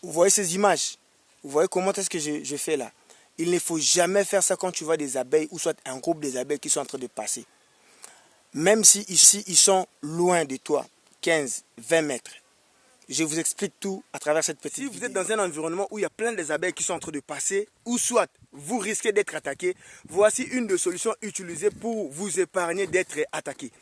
Vous voyez ces images? Vous voyez comment est-ce que je fais là? Il ne faut jamais faire ça quand tu vois des abeilles ou soit un groupe des abeilles qui sont en train de passer. Même si ici, ils sont loin de toi, 15, 20 mètres. Je vous explique tout à travers cette petite vidéo. Si vous êtes dans un environnement où il y a plein d'abeilles qui sont en train de passer, ou soit vous risquez d'être attaqué, voici une des solutions utilisées pour vous épargner d'être attaqué.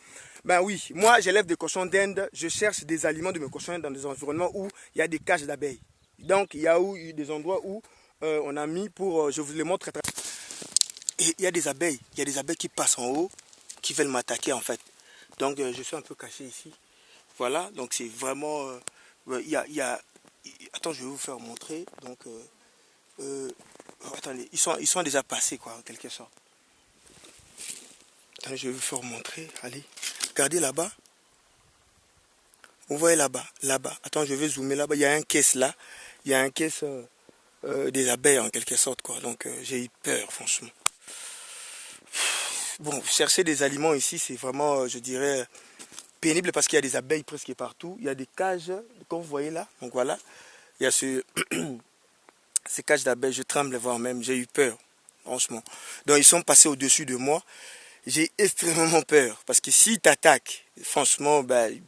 Ben oui, moi j'élève des cochons d'Inde, je cherche des aliments de mes cochons dans des environnements où il y a des cages d'abeilles. Donc il y a eu des endroits où on a mis pour, je vous les montre. Et il y a des abeilles qui passent en haut, qui veulent m'attaquer en fait. Donc je suis un peu caché ici. Voilà, donc c'est vraiment... Attends, je vais vous faire montrer. Donc, attendez, ils sont déjà passés quoi, en quelque sorte. Attendez, je vais vous faire montrer. Allez, regardez là-bas. Vous voyez là-bas, là-bas. Attends, je vais zoomer là-bas. Il y a un caisse là. Il y a un caisse des abeilles en quelque sorte quoi. Donc j'ai eu peur franchement. Bon, chercher des aliments ici, c'est vraiment, je dirais, pénible parce qu'il y a des abeilles presque partout. Il y a des cages, comme vous voyez là. Donc voilà, il y a ces cages d'abeilles. Je tremble voir même, j'ai eu peur, franchement. Donc ils sont passés au-dessus de moi. J'ai extrêmement peur parce que s'ils t'attaquent, franchement, ben,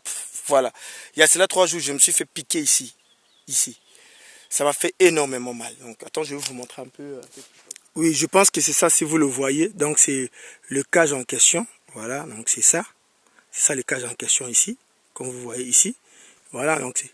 voilà. Il y a cela 3 jours, je me suis fait piquer ici. Ça m'a fait énormément mal. Donc attends, je vais vous montrer un peu. Oui, je pense que c'est ça si vous le voyez. Donc c'est le cage en question. Voilà, donc c'est ça. C'est ça le cage en question ici, comme vous voyez ici. Voilà, donc c'est...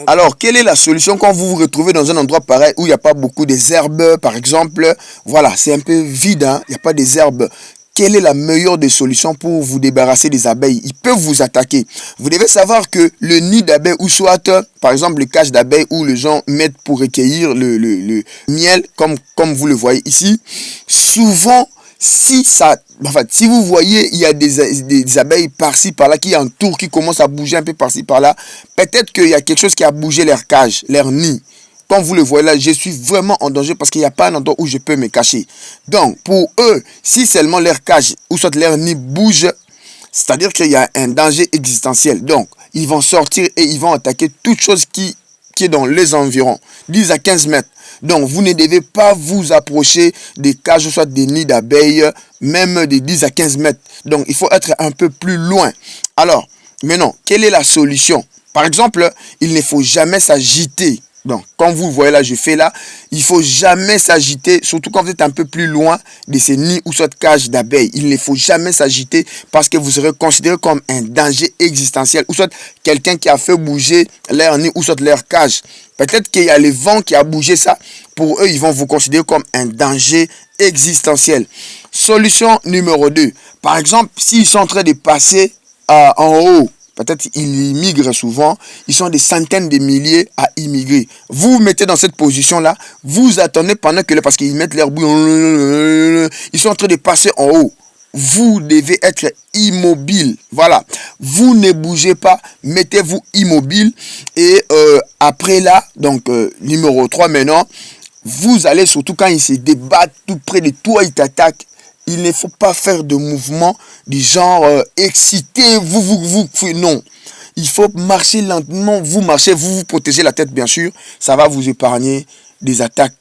Alors, quelle est la solution quand vous vous retrouvez dans un endroit pareil où il n'y a pas beaucoup des herbes, par exemple? Voilà, c'est un peu vide, hein? Il n'y a pas des herbes. Quelle est la meilleure des solutions pour vous débarrasser des abeilles? Ils peuvent vous attaquer. Vous devez savoir que le nid d'abeilles ou soit, par exemple, le cage d'abeilles où les gens mettent pour recueillir le miel, comme vous le voyez ici, souvent, si vous voyez, il y a des abeilles par-ci, par-là, qui entourent, qui commencent à bouger un peu par-ci, par-là, peut-être qu'il y a quelque chose qui a bougé leur cage, leur nid. Comme vous le voyez là, je suis vraiment en danger parce qu'il n'y a pas un endroit où je peux me cacher. Donc, pour eux, si seulement leur cage ou soit leur nid bouge, c'est-à-dire qu'il y a un danger existentiel. Donc, ils vont sortir et ils vont attaquer toute chose qui est dans les environs, 10 à 15 mètres. Donc, vous ne devez pas vous approcher des cages ou soit des nids d'abeilles, même de 10 à 15 mètres. Donc, il faut être un peu plus loin. Alors, maintenant, quelle est la solution? Par exemple, il ne faut jamais s'agiter. Donc, comme vous voyez là, je fais là, il ne faut jamais s'agiter, surtout quand vous êtes un peu plus loin de ces nids ou soit cages d'abeilles. Il ne faut jamais s'agiter parce que vous serez considéré comme un danger existentiel ou soit quelqu'un qui a fait bouger leur nid ou soit leur cage. Peut-être qu'il y a le vent qui a bougé ça. Pour eux, ils vont vous considérer comme un danger existentiel. Solution numéro 2. Par exemple, s'ils sont en train de passer en haut, peut-être ils immigrent souvent. Ils sont des centaines de milliers à immigrer. Vous vous mettez dans cette position-là. Vous attendez pendant que... Parce qu'ils mettent leur bouille. Ils sont en train de passer en haut. Vous devez être immobile. Voilà. Vous ne bougez pas. Mettez-vous immobile. Et après là, donc numéro 3 maintenant, vous allez surtout quand ils se débattent tout près de toi, ils t'attaquent. Il ne faut pas faire de mouvement du genre excité, non. Il faut marcher lentement, vous marchez, vous protégez la tête bien sûr. Ça va vous épargner des attaques.